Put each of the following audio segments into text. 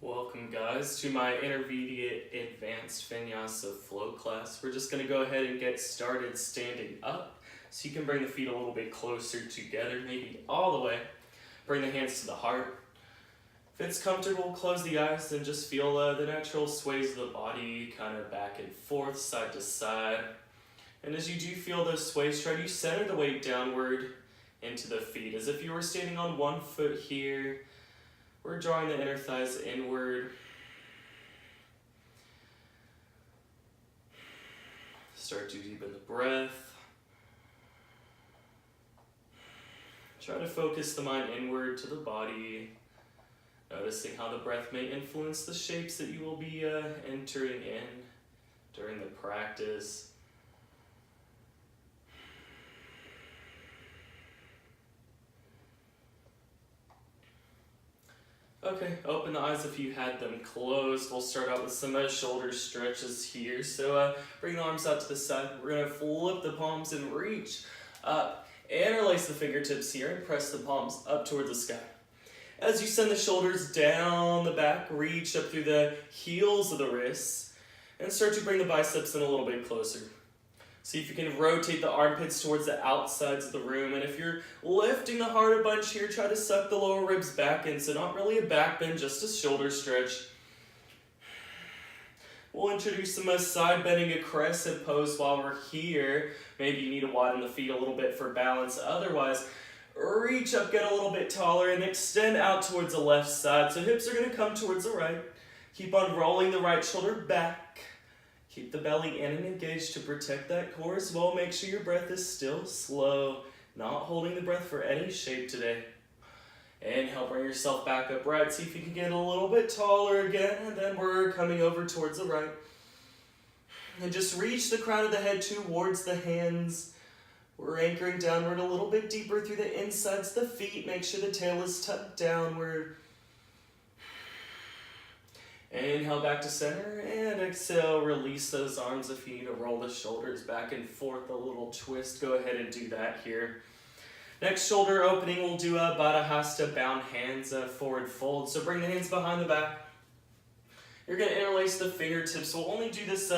Welcome guys to my intermediate advanced Vinyasa flow class. We're just going to go ahead and get started standing up. So you can bring the feet a little bit closer together, maybe all the way. Bring the hands to the heart. If it's comfortable, close the eyes and just feel the natural sways of the body, kind of back and forth, side to side. And as you do feel those sways, try to center the weight downward into the feet, as if you were standing on one foot here. We're drawing the inner thighs inward. Start to deepen the breath. Try to focus the mind inward to the body, noticing how the breath may influence the shapes that you will be entering in during the practice. Okay, open the eyes if you had them closed. We'll start out with some shoulder stretches here. So bring the arms out to the side. We're going to flip the palms and reach up. Interlace the fingertips here and press the palms up towards the sky. As you send the shoulders down the back, reach up through the heels of the wrists and start to bring the biceps in a little bit closer. See if you can rotate the armpits towards the outsides of the room. And if you're lifting the heart a bunch here, try to suck the lower ribs back in. So not really a back bend, just a shoulder stretch. We'll introduce some side bending, a crescent pose while we're here. Maybe you need to widen the feet a little bit for balance. Otherwise, reach up, get a little bit taller, and extend out towards the left side. So hips are going to come towards the right. Keep on rolling the right shoulder back. Keep the belly in and engaged to protect that core as well. Make sure your breath is still slow, not holding the breath for any shape today. Inhale, bring yourself back upright. See if you can get a little bit taller again, and then we're coming over towards the right. And just reach the crown of the head towards the hands. We're anchoring downward a little bit deeper through the insides of the feet. Make sure the tail is tucked downward. Inhale back to center and exhale, release those arms. If you need to roll the shoulders back and forth, a little twist, go ahead and do that here. Next shoulder opening, we'll do a Eka Hasta bound hands, forward fold. So bring the hands behind the back. You're going to interlace the fingertips. We'll only do this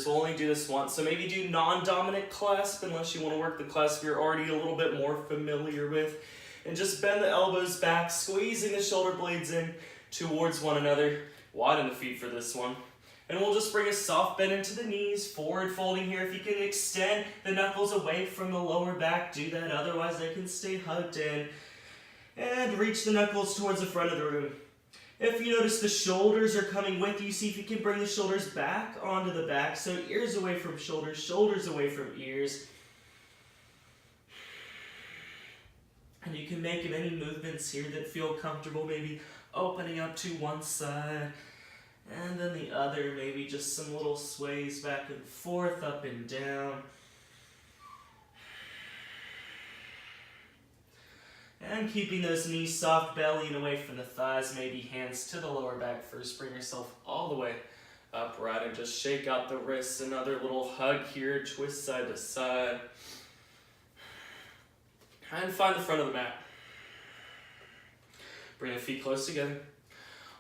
we'll only do this once. So maybe do non-dominant clasp unless you want to work the clasp you're already a little bit more familiar with. And just bend the elbows back, squeezing the shoulder blades in towards one another. Widen the feet for this one. And we'll just bring a soft bend into the knees, forward folding here. If you can extend the knuckles away from the lower back, do that. Otherwise, they can stay hugged in. And reach the knuckles towards the front of the room. If you notice the shoulders are coming with you, see if you can bring the shoulders back onto the back. So ears away from shoulders, shoulders away from ears. And you can make any movements here that feel comfortable, maybe opening up to one side and then the other, maybe just some little sways back and forth, up and down. And keeping those knees soft, belly and away from the thighs, maybe hands to the lower back first. Bring yourself all the way upright and just shake out the wrists. Another little hug here, twist side to side. And find the front of the mat. Bring the feet close together.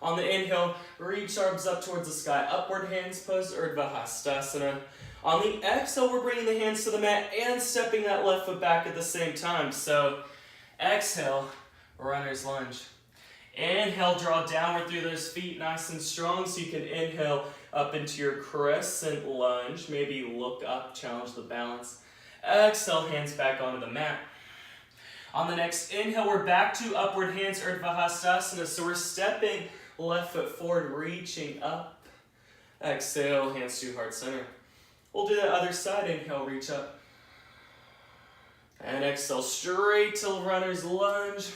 On the inhale, reach arms up towards the sky. Upward hands pose, asthavakrasana. On the exhale, we're bringing the hands to the mat and stepping that left foot back at the same time. So exhale, runner's lunge. Inhale, draw downward through those feet nice and strong so you can inhale up into your crescent lunge. Maybe look up, challenge the balance. Exhale, hands back onto the mat. On the next inhale, we're back to upward hands, asthavakrasana. So we're stepping left foot forward, reaching up. Exhale, hands to heart center. We'll do the other side. Inhale, reach up. And exhale, straight to runner's lunge.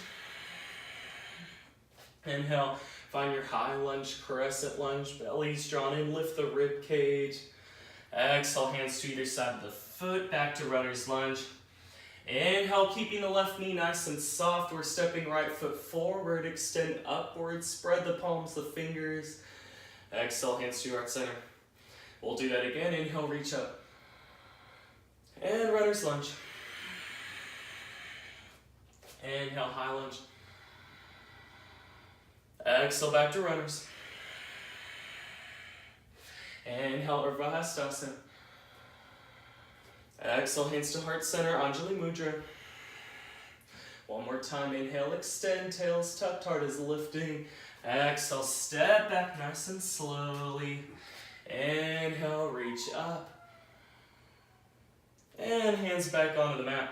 Inhale, find your high lunge, crescent lunge. Belly's drawn in, lift the rib cage. Exhale, hands to either side of the foot, back to runner's lunge. Inhale, keeping the left knee nice and soft. We're stepping right foot forward, extend upward, spread the palms, the fingers. Exhale, hands to heart center. We'll do that again. Inhale, reach up. And runner's lunge. Inhale, high lunge. Exhale, back to runners. Inhale, Urdhva Hastasana. Exhale, hands to heart center, Anjali Mudra. One more time, inhale, extend, tails tucked, heart is lifting. Exhale, step back nice and slowly. Inhale, reach up. And hands back onto the mat.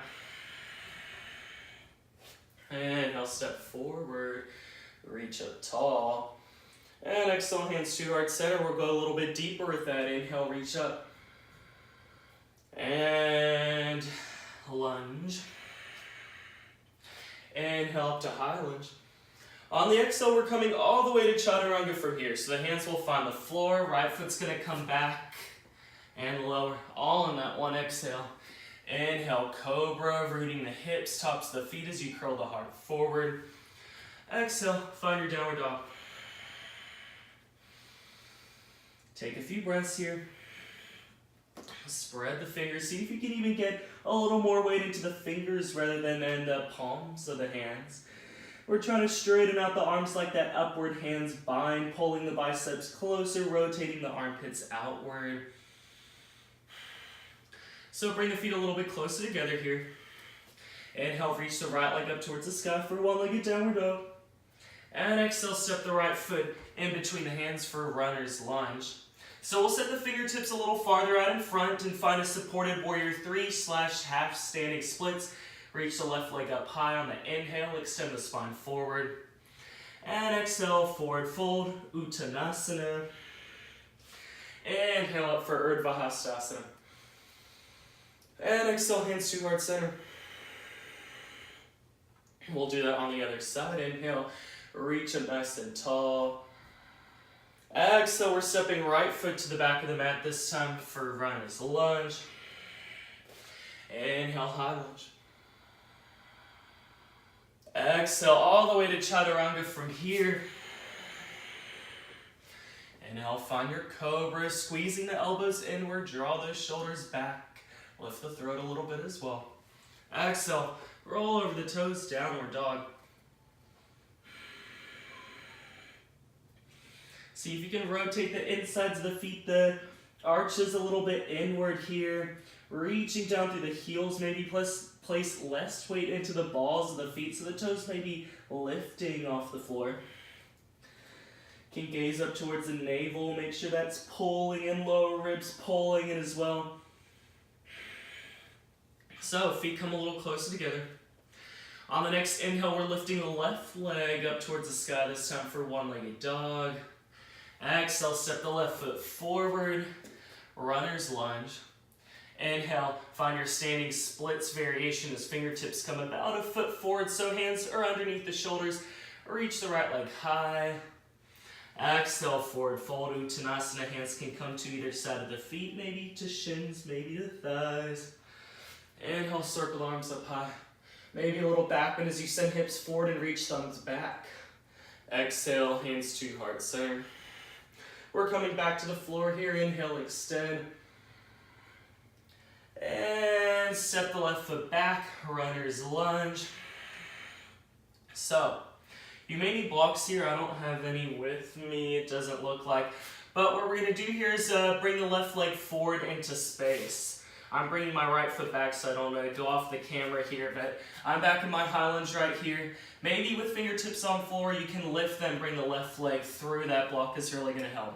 Inhale, step forward, reach up tall. And exhale, hands to heart center. We'll go a little bit deeper with that. Inhale, reach up. And lunge. Inhale up to high lunge. On the exhale, we're coming all the way to chaturanga from here. So the hands will find the floor. Right foot's going to come back and lower. All in that one exhale. Inhale, cobra, rooting the hips, tops of the feet as you curl the heart forward. Exhale, find your downward dog. Take a few breaths here. Spread the fingers. See if you can even get a little more weight into the fingers rather than in the palms of the hands. We're trying to straighten out the arms like that upward hands bind, pulling the biceps closer, rotating the armpits outward. So bring the feet a little bit closer together here. Inhale, reach the right leg up towards the sky for one-legged downward dog. And exhale, step the right foot in between the hands for runner's lunge. So we'll set the fingertips a little farther out in front and find a supported warrior 3/half standing splits. Reach the left leg up high on the inhale, extend the spine forward. And exhale, forward fold, Uttanasana. Inhale up for Urdhva Hastasana. And exhale, hands to heart center. We'll do that on the other side. Inhale, reach up nice and tall. Exhale, we're stepping right foot to the back of the mat, this time for runner's lunge. Inhale, high lunge. Exhale, all the way to chaturanga from here. Inhale, find your cobra, squeezing the elbows inward, draw those shoulders back. Lift the throat a little bit as well. Exhale, roll over the toes, downward dog. See if you can rotate the insides of the feet, the arches a little bit inward here. Reaching down through the heels, maybe place less weight into the balls of the feet so the toes may be lifting off the floor. Can gaze up towards the navel, make sure that's pulling in, lower ribs pulling in as well. So feet come a little closer together. On the next inhale, we're lifting the left leg up towards the sky, this time for one-legged dog. Exhale, step the left foot forward, runner's lunge. Inhale, find your standing splits variation as fingertips come about a foot forward so hands are underneath the shoulders. Reach the right leg high. Exhale, forward fold, Uttanasana. Hands can come to either side of the feet, maybe to shins, maybe to thighs. Inhale, circle arms up high. Maybe a little back bend as you send hips forward and reach thumbs back. Exhale, hands to heart center. We're coming back to the floor here. Inhale, extend. And step the left foot back, runner's lunge. So, you may need blocks here. I don't have any with me, it doesn't look like. But what we're going to do here is bring the left leg forward into space. I'm bringing my right foot back so I don't go off the camera here, but I'm back in my high lunge right here. Maybe with fingertips on floor, you can lift them, bring the left leg through. That block is really going to help.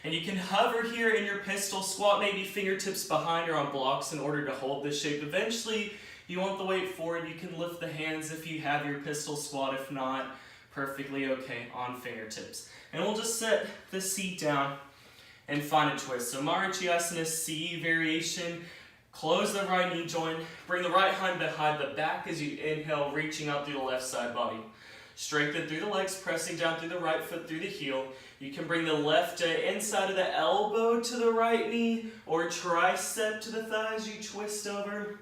And you can hover here in your pistol squat, maybe fingertips behind or on blocks in order to hold this shape. Eventually, you want the weight forward. You can lift the hands if you have your pistol squat. If not, perfectly okay on fingertips. And we'll just set the seat down and find a twist. So Marichyasana C variation. Close the right knee joint. Bring the right hand behind the back as you inhale, reaching out through the left side body. Strengthen through the legs, pressing down through the right foot, through the heel. You can bring the left inside of the elbow to the right knee or tricep to the thigh as you twist over.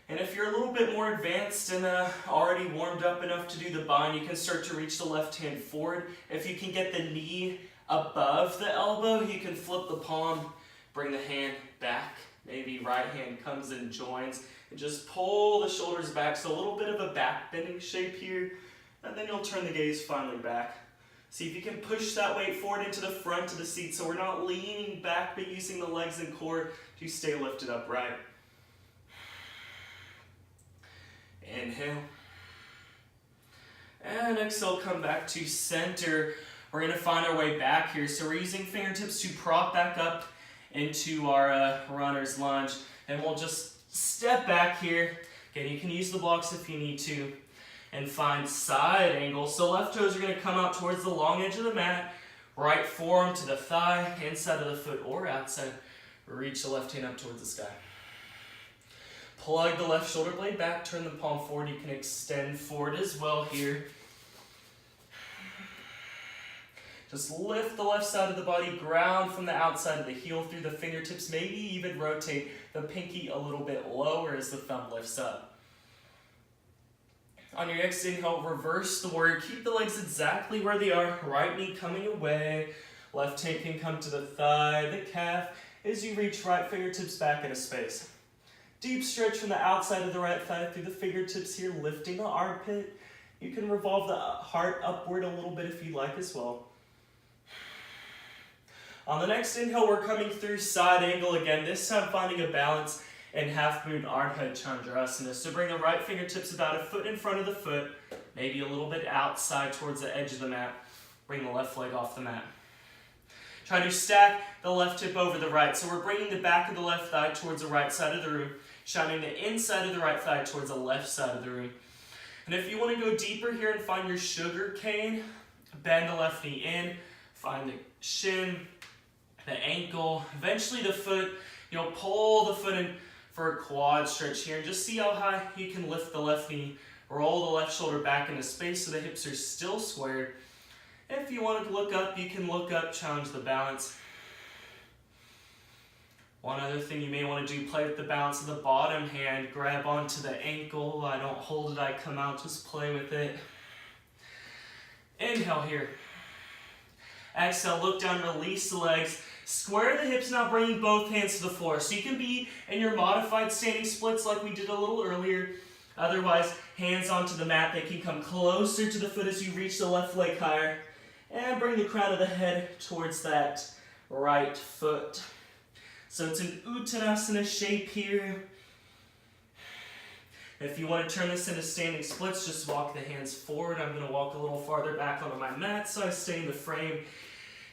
And if you're a little bit more advanced and already warmed up enough to do the bind, you can start to reach the left hand forward. If you can get the knee above the elbow, you can flip the palm, bring the hand back. Maybe right hand comes and joins and just pull the shoulders back. So a little bit of a back bending shape here. And then you'll turn the gaze finally back. See if you can push that weight forward into the front of the seat so we're not leaning back but using the legs and core to stay lifted upright. Inhale. And exhale, come back to center. We're going to find our way back here. So we're using fingertips to prop back up into our runner's lunge. And we'll just step back here. Again, you can use the blocks if you need to. And find side angle. So left toes are going to come out towards the long edge of the mat. Right forearm to the thigh, inside of the foot or outside. Reach the left hand up towards the sky. Plug the left shoulder blade back, turn the palm forward. You can extend forward as well here. Just lift the left side of the body, ground from the outside of the heel through the fingertips. Maybe even rotate the pinky a little bit lower as the thumb lifts up. On your next inhale, reverse the warrior. Keep the legs exactly where they are. Right knee coming away. Left hand can come to the thigh, the calf, as you reach right fingertips back into space. Deep stretch from the outside of the right thigh through the fingertips here, lifting the armpit. You can revolve the heart upward a little bit if you like as well. On the next inhale, we're coming through side angle again, this time finding a balance in half moon Ardha Chandrasana. So bring the right fingertips about a foot in front of the foot, maybe a little bit outside towards the edge of the mat. Bring the left leg off the mat. Try to stack the left hip over the right. So we're bringing the back of the left thigh towards the right side of the room, shining the inside of the right thigh towards the left side of the room. And if you want to go deeper here and find your sugar cane, bend the left knee in, find the shin, the ankle, eventually the foot. You'll pull the foot in for a quad stretch here and just see how high you can lift the left knee. Roll the left shoulder back into space so the hips are still squared. If you want to look up, you can look up, challenge the balance. One other thing you may want to do, play with the balance of the bottom hand. Grab onto the ankle. I don't hold it, I come out, just play with it. Inhale here. Exhale, look down, release the legs. Square the hips, now bringing both hands to the floor. So you can be in your modified standing splits like we did a little earlier. Otherwise, hands onto the mat. They can come closer to the foot as you reach the left leg higher. And bring the crown of the head towards that right foot. So it's an Uttanasana shape here. If you want to turn this into standing splits, just walk the hands forward. I'm going to walk a little farther back onto my mat so I stay in the frame.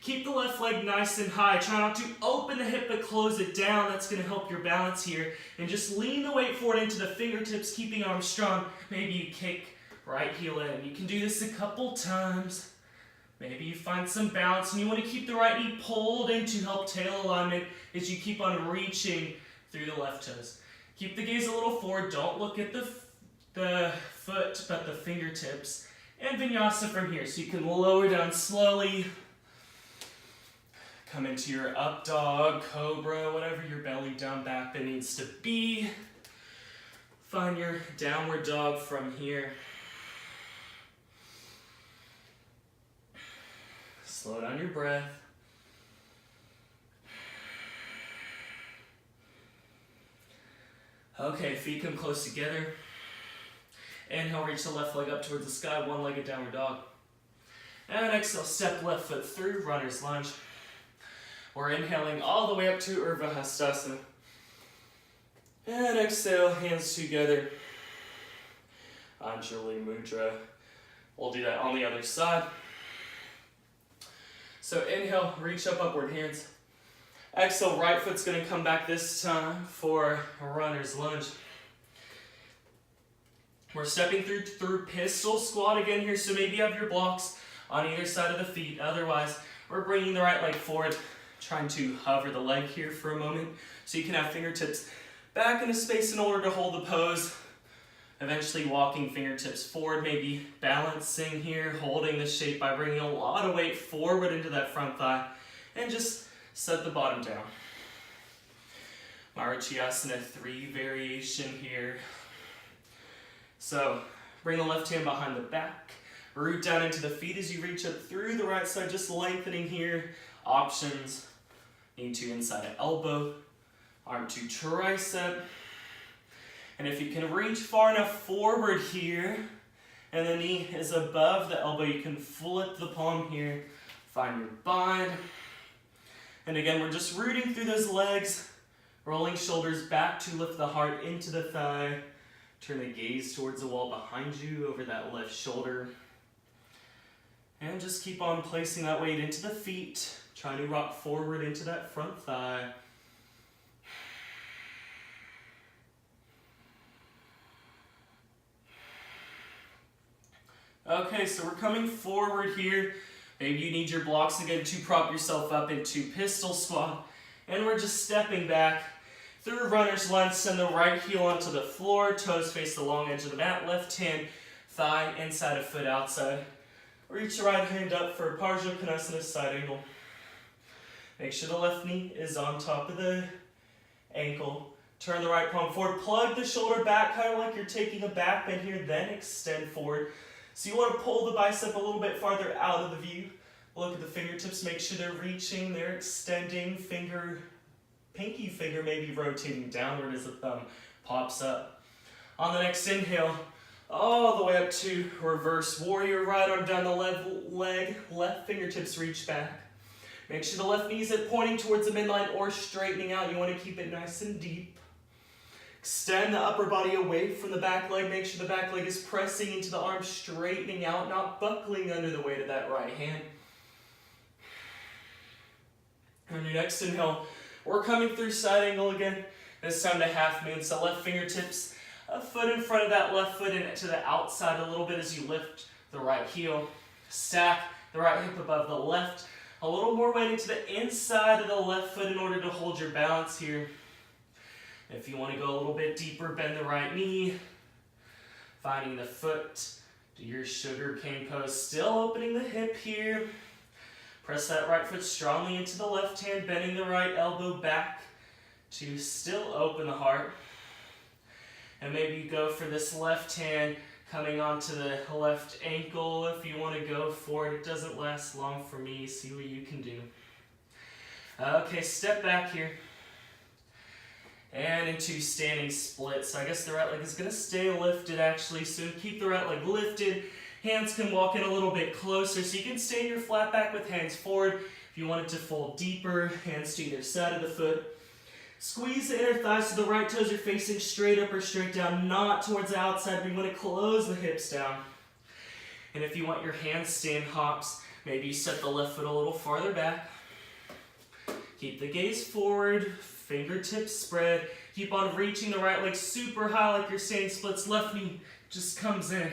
Keep the left leg nice and high. Try not to open the hip but close it down. That's going to help your balance here. And just lean the weight forward into the fingertips, keeping arms strong. Maybe you kick right heel in. You can do this a couple times. Maybe you find some balance and you want to keep the right knee pulled in to help tail alignment as you keep on reaching through the left toes. Keep the gaze a little forward. Don't look at the foot but the fingertips. And Vinyasa from here. So you can lower down slowly. Come into your up dog, cobra, whatever your belly down back bend needs to be. Find your downward dog from here. Slow down your breath. Okay, feet come close together. Inhale, reach the left leg up towards the sky, one-legged downward dog. And exhale, step left foot through, runner's lunge. We're inhaling all the way up to Eka Hasta Bhujasana. And exhale, hands together. Anjali Mudra. We'll do that on the other side. So inhale, reach up, upward hands. Exhale, right foot's going to come back this time for a runner's lunge. We're stepping through pistol squat again here, so maybe you have your blocks on either side of the feet. Otherwise, we're bringing the right leg forward, trying to hover the leg here for a moment so you can have fingertips back into space in order to hold the pose. Eventually walking fingertips forward, maybe balancing here, holding the shape by bringing a lot of weight forward into that front thigh, and just set the bottom down. Marichyasana 3 variation here. So bring the left hand behind the back, root down into the feet as you reach up through the right side, just lengthening here. Options, knee to inside of elbow, arm to tricep. And if you can reach far enough forward here and the knee is above the elbow. You can flip the palm here, find your bind. And again, we're just rooting through those legs, rolling shoulders back to lift the heart into the thigh. Turn the gaze towards the wall behind you over that left shoulder. And just keep on placing that weight into the feet, trying to rock forward into that front thigh. Okay, so we're coming forward here. Maybe you need your blocks again to prop yourself up into pistol squat. And we're just stepping back through runner's lunge. Send the right heel onto the floor. Toes face the long edge of the mat. Left hand, thigh inside of foot outside. Reach the right hand up for Parshvanasana side angle. Make sure the left knee is on top of the ankle. Turn the right palm forward. Plug the shoulder back, kind of like you're taking a back bend here. Then extend forward. So you want to pull the bicep a little bit farther out of the view. Look at the fingertips, make sure they're reaching, they're extending. Pinky finger maybe rotating downward as the thumb pops up. On the next inhale, all the way up to reverse warrior. Right arm down the left leg, left fingertips reach back. Make sure the left knee is pointing towards the midline or straightening out. You want to keep it nice and deep. Extend the upper body away from the back leg. Make sure the back leg is pressing into the arm, straightening out, not buckling under the weight of that right hand. On your next inhale, we're coming through side angle again. This time to half moon. So left fingertips, a foot in front of that left foot and to the outside a little bit as you lift the right heel. Stack the right hip above the left. A little more weighting to the inside of the left foot in order to hold your balance here. If you want to go a little bit deeper, bend the right knee. Finding the foot. Do your sugar cane pose. Still opening the hip here. Press that right foot strongly into the left hand, bending the right elbow back to still open the heart. And maybe you go for this left hand coming onto the left ankle if you want to go for it. It doesn't last long for me. See what you can do. Okay, step back here. And into standing split. So I guess the right leg is going to stay lifted actually. So keep the right leg lifted. Hands can walk in a little bit closer. So you can stay in your flat back with hands forward. If you want it to fold deeper, hands to either side of the foot. Squeeze the inner thighs so the right toes are facing straight up or straight down, not towards the outside. We want to close the hips down. And if you want your handstand hops, maybe you set the left foot a little farther back. Keep the gaze forward. Fingertips spread. Keep on reaching the right leg super high like you're standing splits. Left knee just comes in.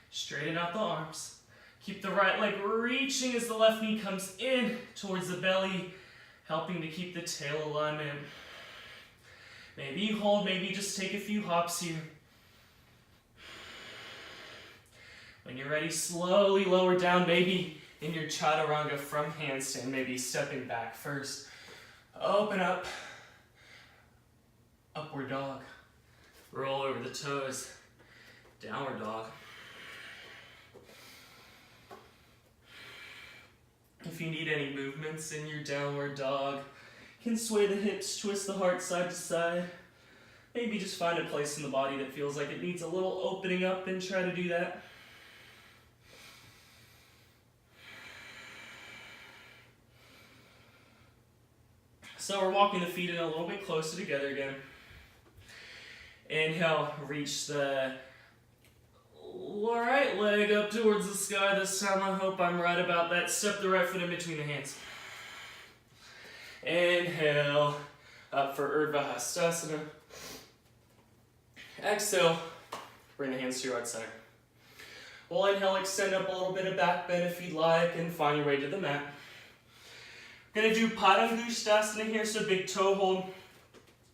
Straighten out the arms. Keep the right leg reaching as the left knee comes in towards the belly, helping to keep the tail alignment. Maybe you hold, maybe you just take a few hops here. When you're ready, slowly lower down, maybe in your chaturanga from handstand, maybe stepping back first. Open up, upward dog, roll over the toes, downward dog. If you need any movements in your downward dog, you can sway the hips, twist the heart side to side. Maybe just find a place in the body that feels like it needs a little opening up and try to do that. So we're walking the feet in a little bit closer together again. Inhale, reach the right leg up towards the sky this time. I hope I'm right about that. Step the right foot in between the hands. Inhale, up for Eka Hasta Bhujasana. Exhale, bring the hands to your right side. We'll inhale, extend up a little bit of back bend if you'd like, and find your way to the mat. We're going to do Padangusthasana here, so big toe hold.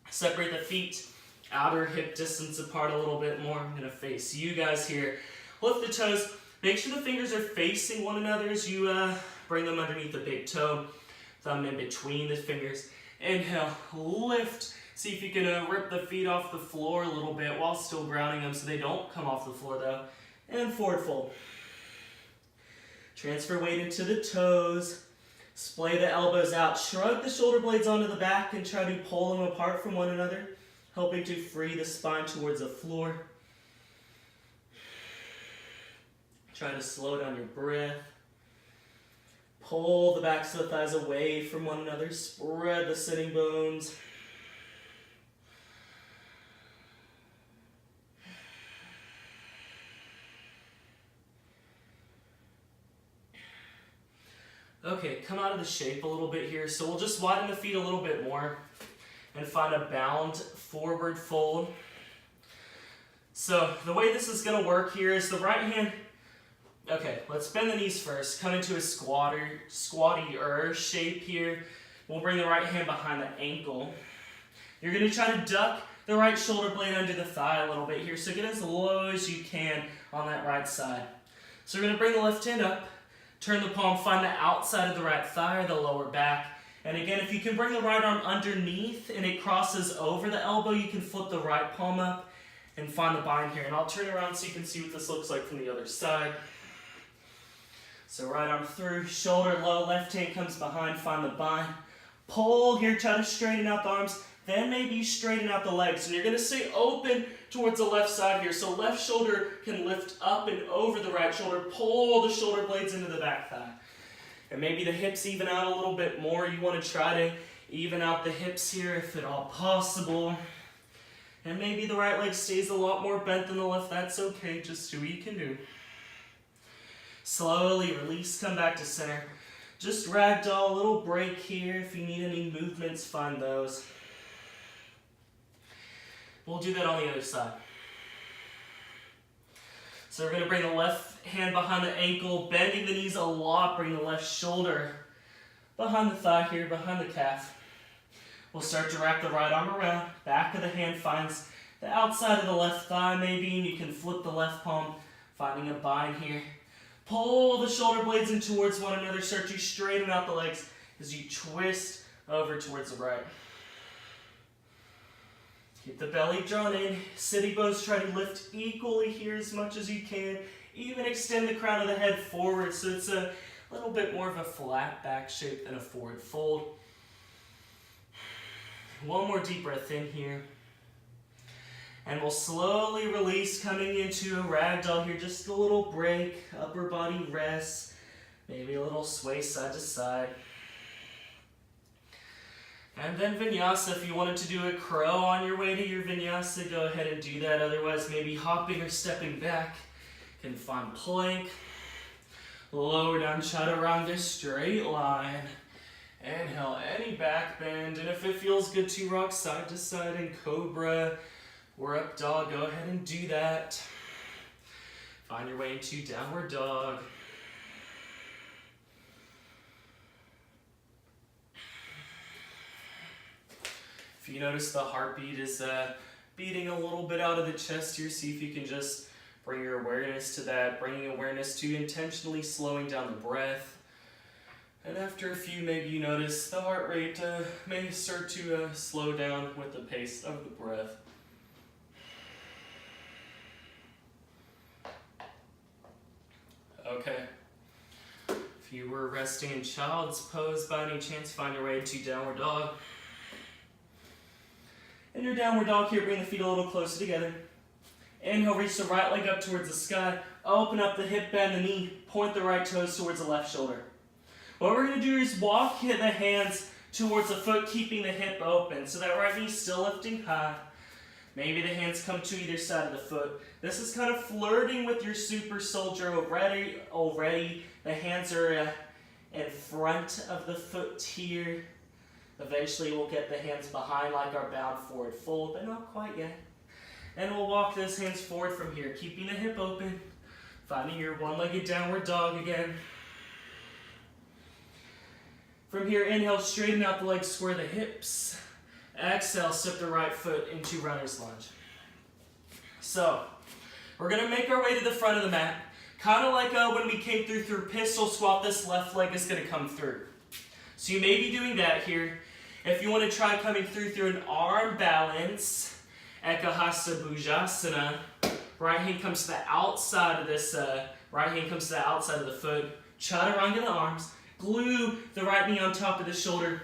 Separate the feet, outer hip distance apart a little bit more. I'm going to face you guys here. Lift the toes. Make sure the fingers are facing one another as you bring them underneath the big toe. Thumb in between the fingers. Inhale, lift. See if you can rip the feet off the floor a little bit while still grounding them so they don't come off the floor though. And forward fold. Transfer weight into the toes. Splay the elbows out. Shrug the shoulder blades onto the back and try to pull them apart from one another, helping to free the spine towards the floor. Try to slow down your breath. Pull the backs of the thighs away from one another. Spread the sitting bones. Okay, come out of the shape a little bit here. So we'll just widen the feet a little bit more and find a bound forward fold. So the way this is going to work here is the right hand. Okay, let's bend the knees first. Come into a squatty-er shape here. We'll bring the right hand behind the ankle. You're going to try to duck the right shoulder blade under the thigh a little bit here. So get as low as you can on that right side. So we're going to bring the left hand up. Turn the palm, find the outside of the right thigh or the lower back. And again, if you can bring the right arm underneath and it crosses over the elbow, you can flip the right palm up and find the bind here. And I'll turn around so you can see what this looks like from the other side. So right arm through, shoulder low, left hand comes behind, find the bind. Pull here, try to straighten out the arms. Then maybe straighten out the legs. And you're going to stay open towards the left side here. So left shoulder can lift up and over the right shoulder. Pull the shoulder blades into the back thigh. And maybe the hips even out a little bit more. You want to try to even out the hips here if at all possible. And maybe the right leg stays a lot more bent than the left. That's okay. Just do what you can do. Slowly release, come back to center. Just ragdoll, a little break here. If you need any movements, find those. We'll do that on the other side. So we're going to bring the left hand behind the ankle, bending the knees a lot. Bring the left shoulder behind the thigh here, behind the calf. We'll start to wrap the right arm around. Back of the hand finds the outside of the left thigh maybe, and you can flip the left palm, finding a bind here. Pull the shoulder blades in towards one another. Start to straighten out the legs as you twist over towards the right. Keep the belly drawn in. Sitting bones, try to lift equally here as much as you can. Even extend the crown of the head forward so it's a little bit more of a flat back shape than a forward fold. One more deep breath in here. And we'll slowly release, coming into a ragdoll here. Just a little break, upper body rest. Maybe a little sway side to side. And then Vinyasa, if you wanted to do a crow on your way to your Vinyasa, go ahead and do that. Otherwise, maybe hopping or stepping back. You can find plank. Lower down chaturanga, straight line. Inhale, any back bend. And if it feels good to rock side to side in cobra or up dog, go ahead and do that. Find your way into downward dog. If you notice the heartbeat is beating a little bit out of the chest here, see if you can just bring your awareness to that, bringing awareness to intentionally slowing down the breath. And after a few, maybe you notice the heart rate may start to slow down with the pace of the breath. Okay. If you were resting in child's pose by any chance, find your way to downward dog. In your downward dog here, bring the feet a little closer together. Inhale, reach the right leg up towards the sky. Open up the hip, bend the knee. Point the right toes towards the left shoulder. What we're going to do is walk the hands towards the foot, keeping the hip open. So that right knee still lifting high. Maybe the hands come to either side of the foot. This is kind of flirting with your super soldier already. The hands are in front of the foot here. Eventually we'll get the hands behind like our bound forward fold, but not quite yet. And we'll walk those hands forward from here, keeping the hip open, finding your one-legged downward dog again. From here, inhale, straighten out the legs, square the hips. Exhale, step the right foot into runner's lunge. So, we're going to make our way to the front of the mat. Kind of like when we came through pistol squat, this left leg is going to come through. So you may be doing that here. If you want to try coming through an arm balance, Eka Hasta Bhujasana, right hand comes to the outside of this, right hand comes to the outside of the foot, chaturanga the arms, glue the right knee on top of the shoulder.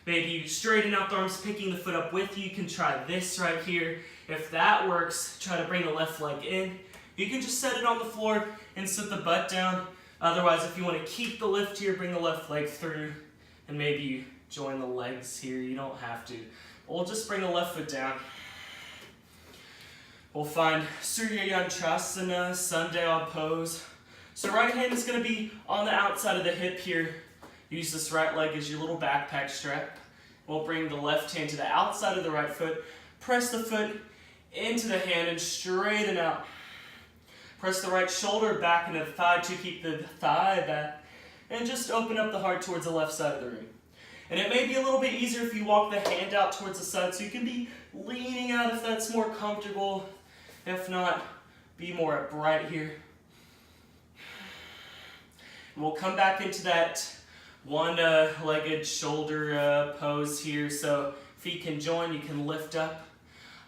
Maybe you straighten out the arms, picking the foot up with you. You can try this right here. If that works, try to bring the left leg in. You can just set it on the floor and sit the butt down. Otherwise, if you want to keep the lift here, bring the left leg through and maybe you join the legs here. You don't have to. We'll just bring the left foot down. We'll find Surya-Yantrasana, Sundial pose. So right hand is going to be on the outside of the hip here. Use this right leg as your little backpack strap. We'll bring the left hand to the outside of the right foot. Press the foot into the hand and straighten out. Press the right shoulder back into the thigh to keep the thigh back. And just open up the heart towards the left side of the room. And it may be a little bit easier if you walk the hand out towards the side, so you can be leaning out if that's more comfortable. If not, be more upright here. And we'll come back into that one-legged shoulder pose here. So feet can join, you can lift up.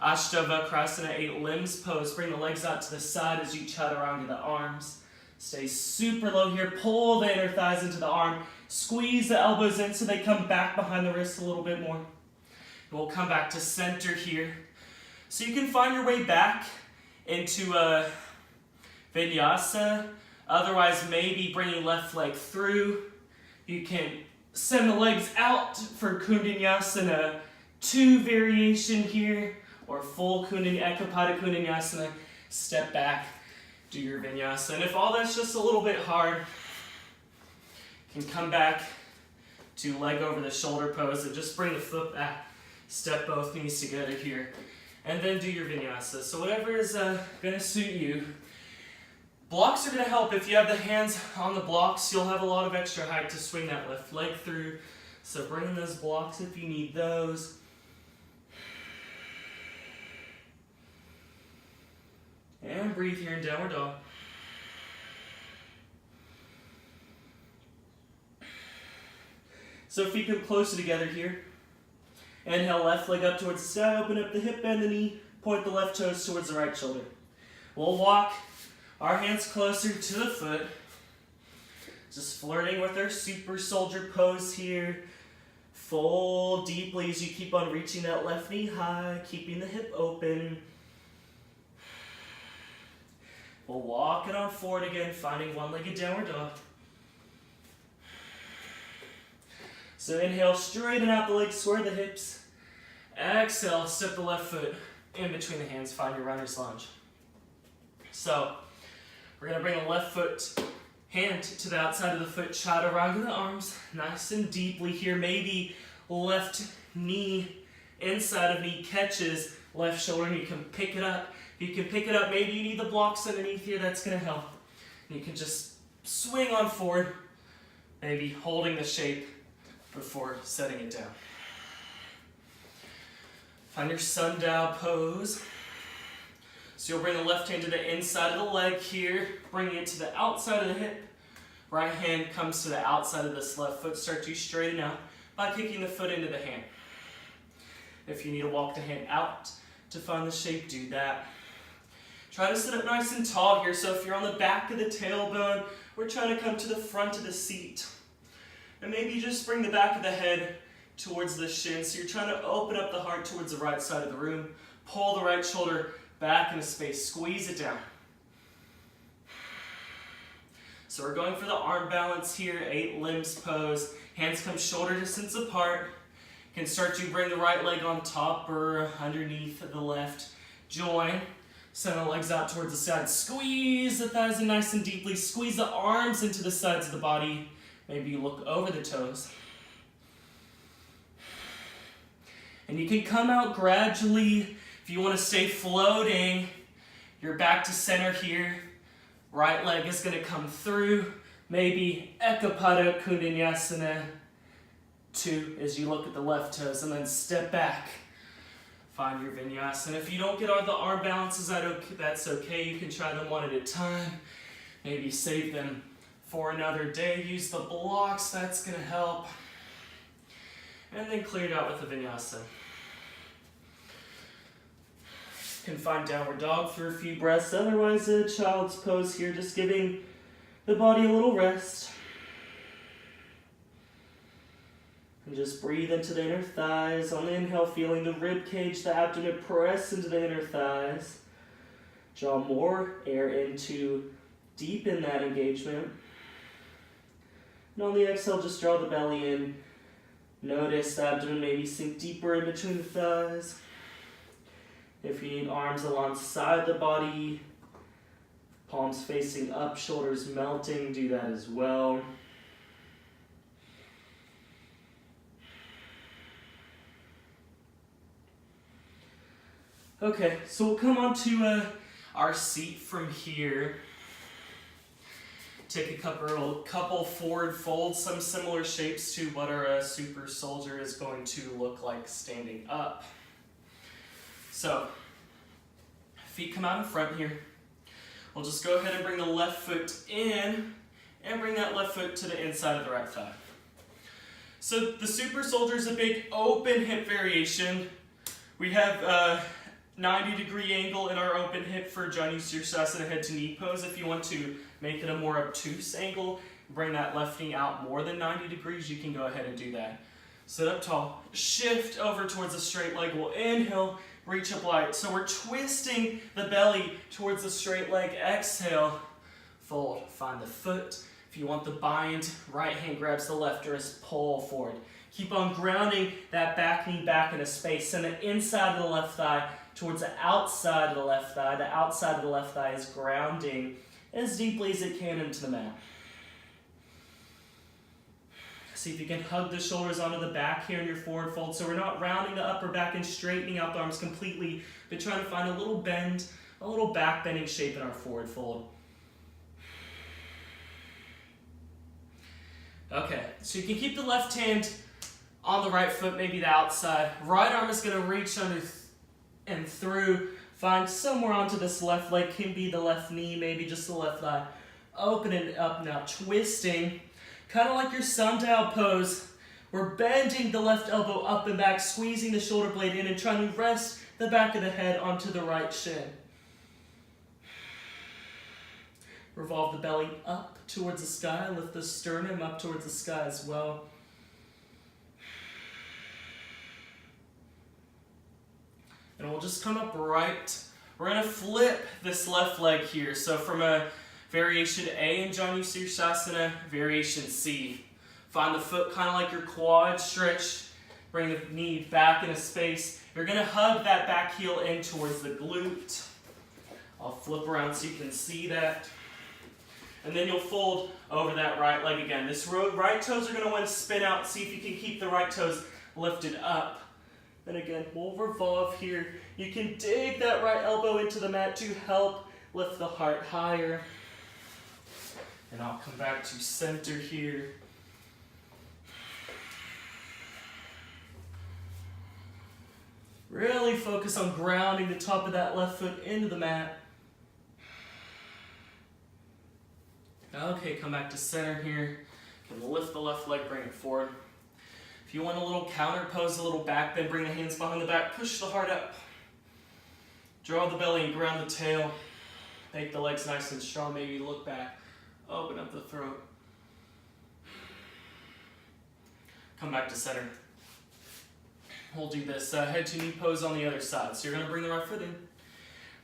Ashtavakrasana, 8 limbs pose. Bring the legs out to the side as you chaturanga the arms. Stay super low here. Pull the inner thighs into the arm. Squeeze the elbows in so they come back behind the wrists a little bit more. And we'll come back to center here. So you can find your way back into Vinyasa. Otherwise, maybe bringing left leg through. You can send the legs out for Kundanyasana 2 variation here, or full Eka Hasta Bhujasana. Step back, do your Vinyasa. And if all that's just a little bit hard, you can come back to leg over the shoulder pose and just bring the foot back. Step both knees together here. And then do your Vinyasa. So whatever is going to suit you. Blocks are going to help. If you have the hands on the blocks, you'll have a lot of extra height to swing that left leg through. So bring in those blocks if you need those. And breathe here in downward dog. So feet come closer together here. Inhale, left leg up towards the sky. Open up the hip, bend the knee. Point the left toes towards the right shoulder. We'll walk our hands closer to the foot. Just flirting with our Supersoldier pose here. Fold deeply as you keep on reaching that left knee high, keeping the hip open. We'll walk it on forward again, finding one-legged downward dog. So inhale, straighten out the legs, square the hips. Exhale, step the left foot in between the hands, find your runner's lunge. So we're going to bring the left foot, hand to the outside of the foot, chaturanga the arms, nice and deeply here. Maybe left knee, inside of knee catches left shoulder, and you can pick it up. You can pick it up, maybe you need the blocks underneath here, that's going to help. You can just swing on forward, maybe holding the shape before setting it down. Find your sundial pose. So you'll bring the left hand to the inside of the leg here, bring it to the outside of the hip. Right hand comes to the outside of this left foot. Start to straighten out by kicking the foot into the hand. If you need to walk the hand out to find the shape, do that. Try to sit up nice and tall here. So if you're on the back of the tailbone, we're trying to come to the front of the seat. And maybe just bring the back of the head towards the shin. So you're trying to open up the heart towards the right side of the room. Pull the right shoulder back into space. Squeeze it down. So we're going for the arm balance here. 8 limbs pose. Hands come shoulder distance apart. You can start to bring the right leg on top or underneath the left. Join. Send the legs out towards the side. Squeeze the thighs in nice and deeply. Squeeze the arms into the sides of the body. Maybe you look over the toes. And you can come out gradually. If you want to stay floating, you're back to center here. Right leg is going to come through. Maybe Eka Hasta Bhujasana 2 as you look at the left toes, and then step back. Find your Vinyasa. And if you don't get all the arm balances, that's okay. You can try them one at a time. Maybe save them for another day. Use the blocks, that's going to help. And then clear it out with the Vinyasa. You can find downward dog for a few breaths. Otherwise, a child's pose here, just giving the body a little rest. And just breathe into the inner thighs. On the inhale, feeling the rib cage, the abdomen press into the inner thighs. Draw more air into, deepen that engagement. And on the exhale, just draw the belly in. Notice the abdomen maybe sink deeper in between the thighs. If you need arms alongside the body, palms facing up, shoulders melting, do that as well. Okay, so we'll come on to our seat from here. Take a couple forward folds, some similar shapes to what our super soldier is going to look like standing up. So, feet come out in front here. We'll just go ahead and bring the left foot in and bring that left foot to the inside of the right thigh. So the super soldier is a big open hip variation. We have 90-degree angle in our open hip for Vinyasa head to knee pose. If you want to make it a more obtuse angle, bring that left knee out more than 90 degrees, you can go ahead and do that. Sit up tall, shift over towards a straight leg. We'll inhale, reach up light. So we're twisting the belly towards the straight leg. Exhale, fold, find the foot. If you want the bind, right hand grabs the left wrist, pull forward. Keep on grounding that back knee back into space. Send the inside of the left thigh towards the outside of the left thigh. The outside of the left thigh is grounding as deeply as it can into the mat. See if you can hug the shoulders onto the back here in your forward fold. So we're not rounding the upper back and straightening out the arms completely, but trying to find a little bend, a little back bending shape in our forward fold. Okay, so you can keep the left hand on the right foot, maybe the outside. Right arm is going to reach under and through. Find somewhere onto this left leg, can be the left knee, maybe just the left thigh. Open it up now, twisting. Kind of like your sundial pose. We're bending the left elbow up and back, squeezing the shoulder blade in and trying to rest the back of the head onto the right shin. Revolve the belly up towards the sky. Lift the sternum up towards the sky as well. And we'll just come up right. We're going to flip this left leg here. So from a variation A in Vinyasa, variation C. Find the foot kind of like your quad stretch. Bring the knee back into space. You're going to hug that back heel in towards the glute. I'll flip around so you can see that. And then you'll fold over that right leg again. This right toes are going to want to spin out. See if you can keep the right toes lifted up. Then again, we'll revolve here. You can dig that right elbow into the mat to help lift the heart higher. And I'll come back to center here. Really focus on grounding the top of that left foot into the mat. Okay, come back to center here. You can lift the left leg, bring it forward. If you want a little counter pose, a little back bend, bring the hands behind the back, push the heart up. Draw the belly and ground the tail. Make the legs nice and strong. Maybe look back. Open up the throat. Come back to center. We'll do this head to knee pose on the other side. So you're going to bring the right foot in.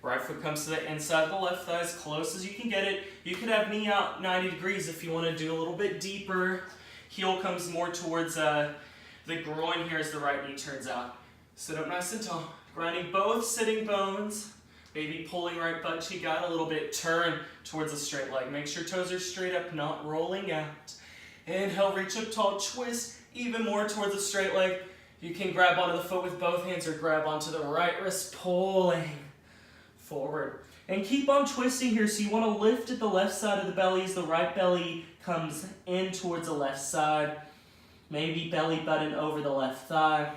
Right foot comes to the inside of the left thigh as close as you can get it. You can have knee out 90 degrees if you want to do a little bit deeper. Heel comes more towards the groin here as the right knee turns out. Sit up nice and tall. Grinding both sitting bones. Maybe pulling right butt cheek out a little bit. Turn towards the straight leg. Make sure toes are straight up, not rolling out. Inhale, reach up tall, twist even more towards the straight leg. You can grab onto the foot with both hands or grab onto the right wrist, pulling forward. And keep on twisting here. So you want to lift at the left side of the belly as the right belly comes in towards the left side. Maybe belly button over the left thigh.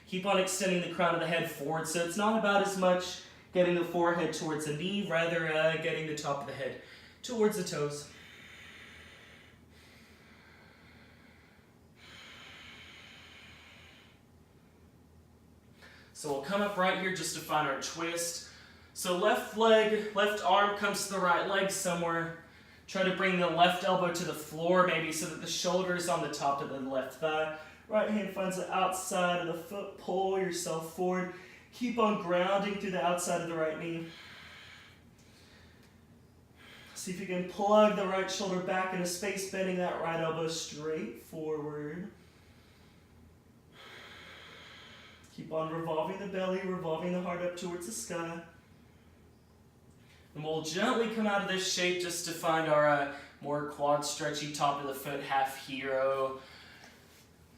Keep on extending the crown of the head forward. So it's not about as much getting the forehead towards the knee, rather getting the top of the head towards the toes. So we'll come up right here just to find our twist. So left leg, left arm comes to the right leg somewhere. Try to bring the left elbow to the floor maybe so that the shoulder is on the top of the left thigh. Right hand finds the outside of the foot. Pull yourself forward. Keep on grounding through the outside of the right knee. See if you can plug the right shoulder back into space, bending that right elbow straight forward. Keep on revolving the belly, revolving the heart up towards the sky. And we'll gently come out of this shape just to find our more quad stretchy top of the foot, half hero,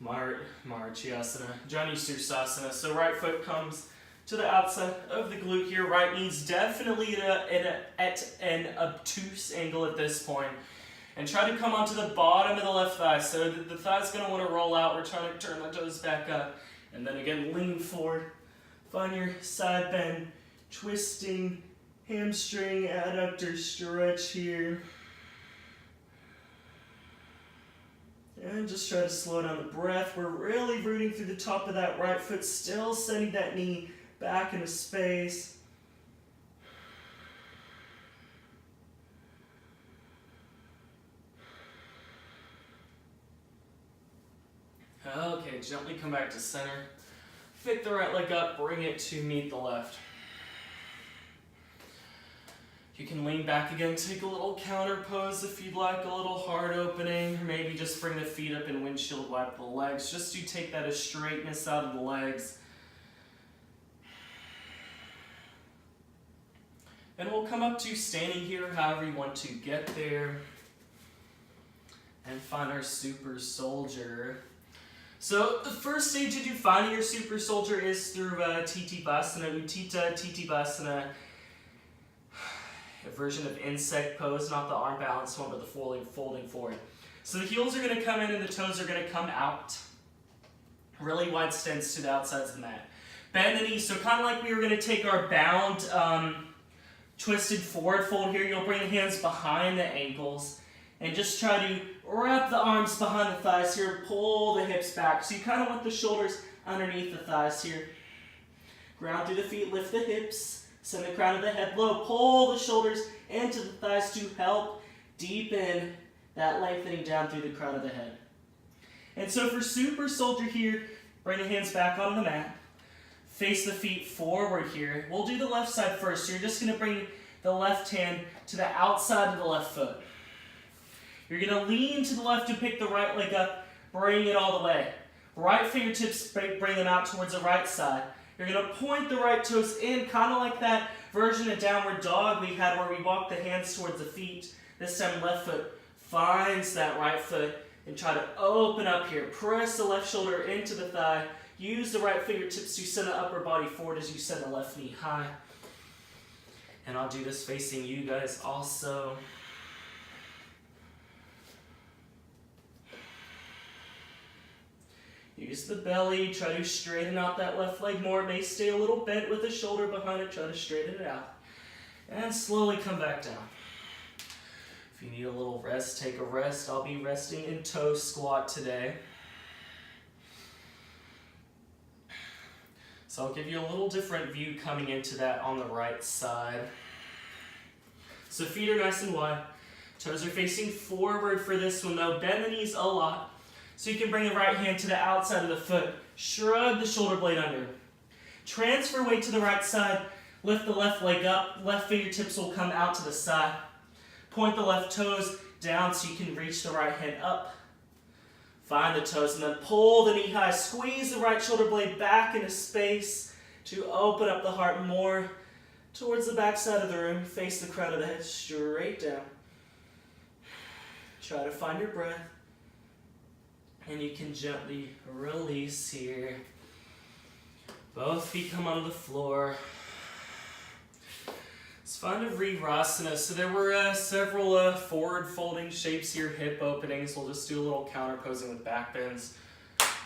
Marichyasana, Janusasana. So right foot comes to the outside of the glute here. Right knee's definitely at an obtuse angle at this point. And try to come onto the bottom of the left thigh. So the thigh's going to want to roll out. We're trying to turn the toes back up. And then again, lean forward. Find your side bend, twisting, hamstring, adductor stretch here. And just try to slow down the breath. We're really rooting through the top of that right foot, still sending that knee back into space. Okay, gently come back to center. Pick the right leg up, bring it to meet the left. You can lean back again, take a little counter pose if you'd like, a little heart opening, or maybe just bring the feet up and windshield wipe the legs, just to take that straightness out of the legs. And we'll come up to standing here, however you want to get there, and find our super soldier. So the first stage of you finding your super soldier is through Tittipasana, Uttita Tittipasana, a version of insect pose, not the arm balance one, but the folding forward. So the heels are going to come in and the toes are going to come out. Really wide stance to the outsides of the mat. Bend the knees, so kind of like we were going to take our bound twisted forward fold here. You'll bring the hands behind the ankles and just try to wrap the arms behind the thighs here. Pull the hips back. So you kind of want the shoulders underneath the thighs here. Ground through the feet, lift the hips. Send the crown of the head low. Pull the shoulders into the thighs to help deepen that lengthening down through the crown of the head. And so for super soldier here, bring the hands back onto the mat. Face the feet forward here. We'll do the left side first. So you're just going to bring the left hand to the outside of the left foot. You're going to lean to the left and pick the right leg up. Bring it all the way. Right fingertips, bring them out towards the right side. You're going to point the right toes in, kind of like that version of downward dog we had where we walk the hands towards the feet. This time left foot finds that right foot and try to open up here. Press the left shoulder into the thigh. Use the right fingertips to send the upper body forward as you send the left knee high. And I'll do this facing you guys also. Use the belly, try to straighten out that left leg more. It may stay a little bent with the shoulder behind it, try to straighten it out. And slowly come back down. If you need a little rest, take a rest. I'll be resting in toe squat today. So I'll give you a little different view coming into that on the right side. So feet are nice and wide. Toes are facing forward for this one though. Bend the knees a lot. So you can bring the right hand to the outside of the foot. Shrug the shoulder blade under. Transfer weight to the right side. Lift the left leg up. Left fingertips will come out to the side. Point the left toes down so you can reach the right hand up. Find the toes and then pull the knee high. Squeeze the right shoulder blade back into space to open up the heart more towards the back side of the room. Face the crown of the head straight down. Try to find your breath. And you can gently release here. Both feet come onto the floor. Let's find a Virasana. So there were several forward folding shapes here, hip openings. We'll just do a little counter posing with back bends.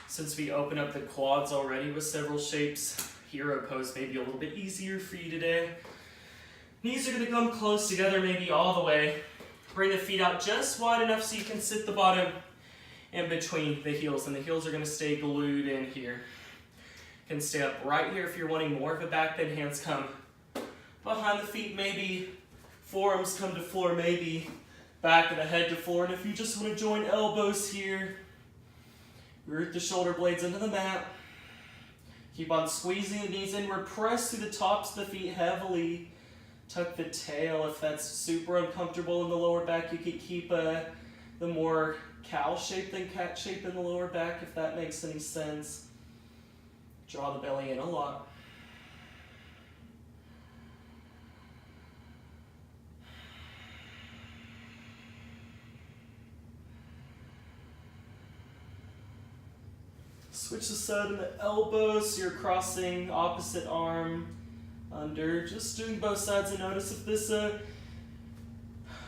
Since we open up the quads already with several shapes, hero pose may be a little bit easier for you today. Knees are going to come close together, maybe all the way. Bring the feet out just wide enough so you can sit the bottom in between the heels, and the heels are going to stay glued in here. You can stay up right here if you're wanting more of a back bend. Hands come behind the feet, maybe forearms come to floor, maybe back of the head to floor. And if you just want to join elbows here, root the shoulder blades into the mat. Keep on squeezing the knees inward. Press through the tops of the feet heavily Tuck the tail. If that's super uncomfortable in the lower back, you could keep the more cow shape than cat shape in the lower back, if that makes any sense. Draw the belly in a lot. Switch the side of the elbows, so you're crossing opposite arm under. Just doing both sides and notice if this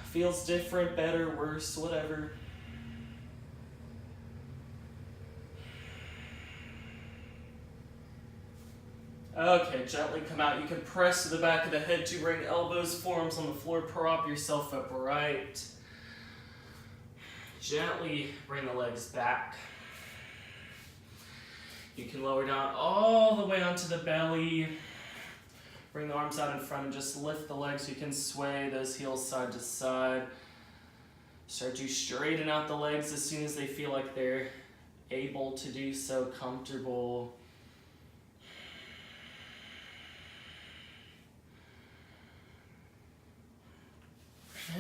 feels different, better, worse, whatever. Okay, gently come out. You can press to the back of the head to bring elbows, forearms on the floor, prop yourself upright. Gently bring the legs back. You can lower down all the way onto the belly. Bring the arms out in front and just lift the legs. You can sway those heels side to side. Start to straighten out the legs as soon as they feel like they're able to do so, comfortable.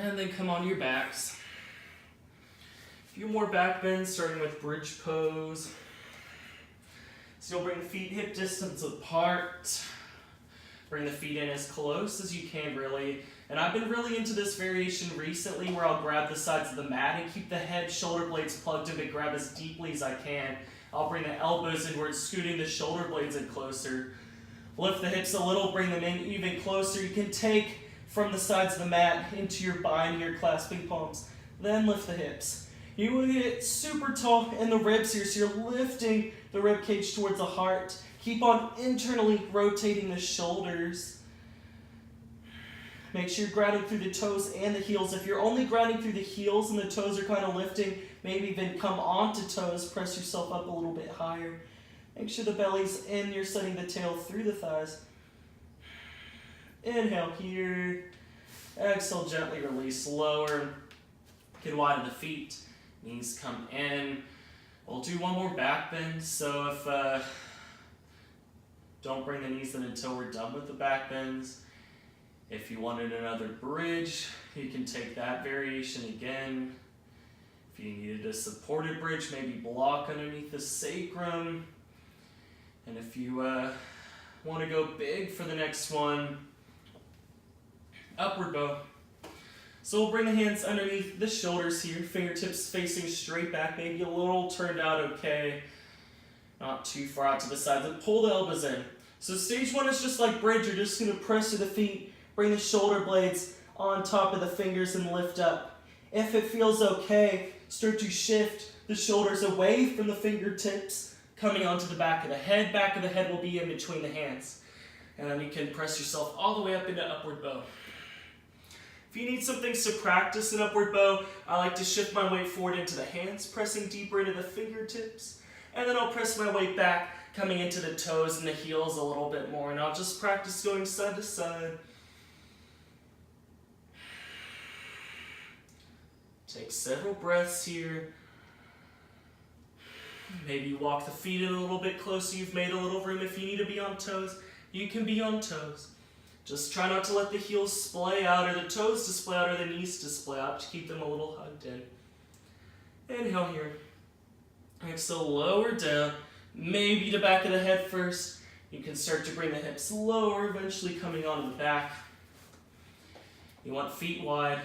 And then come onto your backs. A few more back bends, starting with bridge pose. So you'll bring the feet hip distance apart. Bring the feet in as close as you can, really. And I've been really into this variation recently where I'll grab the sides of the mat and keep the head, shoulder blades plugged in, but grab as deeply as I can. I'll bring the elbows inward, scooting the shoulder blades in closer. Lift the hips a little, bring them in even closer. You can take from the sides of the mat into your bind, your clasping palms. Then lift the hips. You will get super tall in the ribs here, so you're lifting the rib cage towards the heart. Keep on internally rotating the shoulders. Make sure you're grounding through the toes and the heels. If you're only grounding through the heels and the toes are kind of lifting, maybe even come onto toes, press yourself up a little bit higher. Make sure the belly's in, you're setting the tail through the thighs. Inhale here. Exhale, gently release, lower. You can widen the feet. Knees come in. We'll do one more back bend. So if don't bring the knees in until we're done with the back bends. If you wanted another bridge, you can take that variation again. If you needed a supported bridge, maybe block underneath the sacrum. And if you want to go big for the next one, upward bow. So we'll bring the hands underneath the shoulders here, fingertips facing straight back, maybe a little turned out okay. Not too far out to the sides, and pull the elbows in. So stage one is just like bridge, you're just gonna press to the feet, bring the shoulder blades on top of the fingers and lift up. If it feels okay, start to shift the shoulders away from the fingertips, coming onto the back of the head. Back of the head will be in between the hands. And then you can press yourself all the way up into upward bow. If you need some things to practice in upward bow, I like to shift my weight forward into the hands, pressing deeper into the fingertips. And then I'll press my weight back, coming into the toes and the heels a little bit more. And I'll just practice going side to side. Take several breaths here. Maybe walk the feet in a little bit closer. You've made a little room. If you need to be on toes, you can be on toes. Just try not to let the heels splay out or the toes to splay out or the knees to splay out. Just keep them a little hugged in. Inhale here. Exhale, lower down. Maybe the back of the head first. You can start to bring the hips lower, eventually coming onto the back. You want feet wide.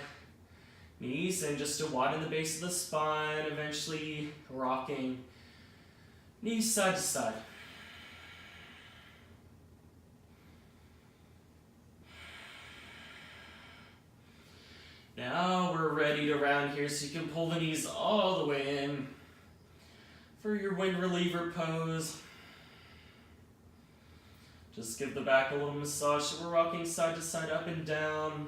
Knees in just to widen the base of the spine, eventually rocking. Knees side to side. Now we're ready to round here, so you can pull the knees all the way in for your wind reliever pose. Just give the back a little massage. So we're rocking side to side, up and down.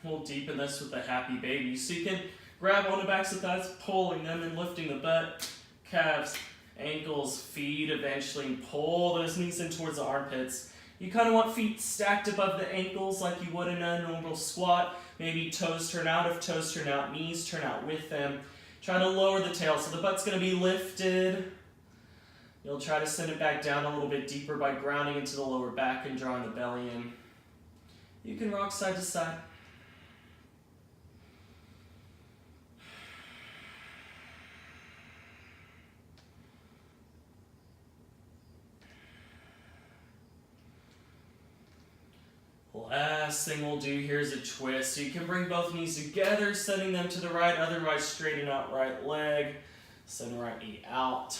We'll deepen this with the happy baby. So you can grab on the backs of thighs, pulling them and lifting the butt, calves, ankles, feet eventually, and pull those knees in towards the armpits. You kind of want feet stacked above the ankles like you would in a normal squat. Maybe toes turn out. If toes turn out, knees turn out with them. Try to lower the tail. So the butt's going to be lifted. You'll try to send it back down a little bit deeper by grounding into the lower back and drawing the belly in. You can rock side to side. Last thing we'll do here is a twist. So you can bring both knees together, sending them to the right, otherwise straighten out right leg, send right knee out.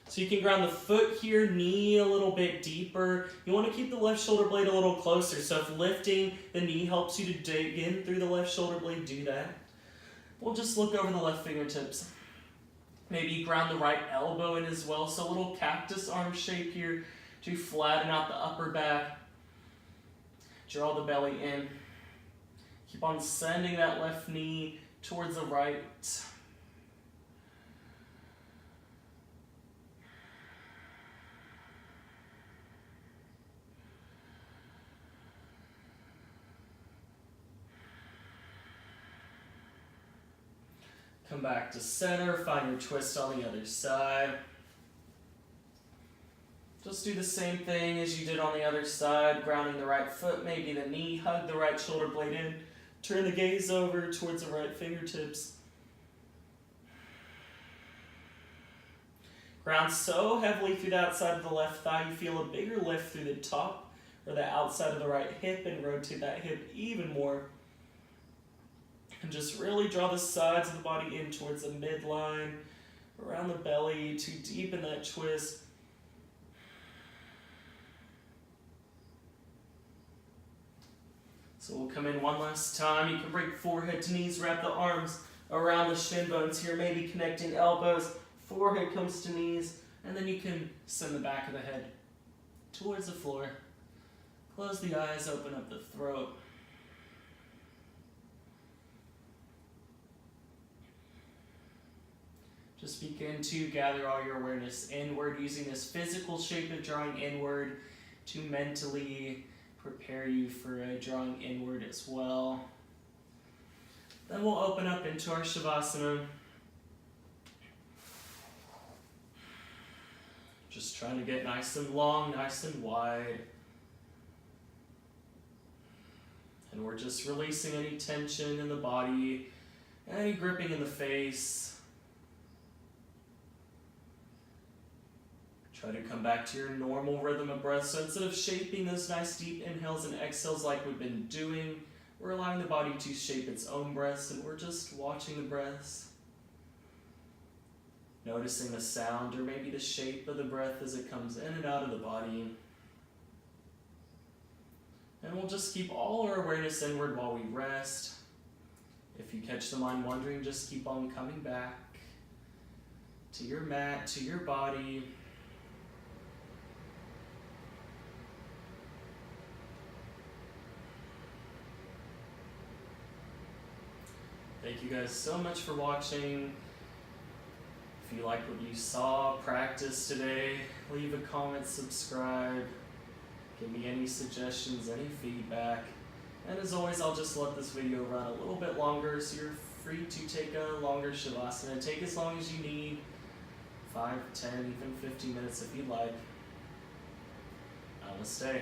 So you can ground the foot here, knee a little bit deeper. You want to keep the left shoulder blade a little closer. So if lifting the knee helps you to dig in through the left shoulder blade, do that. We'll just look over the left fingertips. Maybe you ground the right elbow in as well. So a little cactus arm shape here to flatten out the upper back. Draw the belly in. Keep on sending that left knee towards the right. Come back to center, find your twist on the other side. Just do the same thing as you did on the other side, grounding the right foot, maybe the knee, hug the right shoulder blade in, turn the gaze over towards the right fingertips. Ground so heavily through the outside of the left thigh, you feel a bigger lift through the top or the outside of the right hip, and rotate that hip even more. And just really draw the sides of the body in towards the midline, around the belly to deepen that twist. So we'll come in one last time. You can bring forehead to knees, wrap the arms around the shin bones here, maybe connecting elbows. Forehead comes to knees, and then you can send the back of the head towards the floor. Close the eyes, open up the throat. Just begin to gather all your awareness inward, using this physical shape of drawing inward to mentally prepare you for drawing inward as well. Then we'll open up into our Savasana. Just trying to get nice and long, nice and wide. And we're just releasing any tension in the body, any gripping in the face. Try to come back to your normal rhythm of breath. So instead of shaping those nice deep inhales and exhales like we've been doing, we're allowing the body to shape its own breaths, and we're just watching the breaths. Noticing the sound or maybe the shape of the breath as it comes in and out of the body. And we'll just keep all our awareness inward while we rest. If you catch the mind wandering, just keep on coming back to your mat, to your body. Thank you guys so much for watching. If you liked what you saw, practice today, leave a comment, subscribe, give me any suggestions, any feedback. And as always, I'll just let this video run a little bit longer, so you're free to take a longer Savasana. Take as long as you need, 5, 10, even 15 minutes if you'd like. Namaste.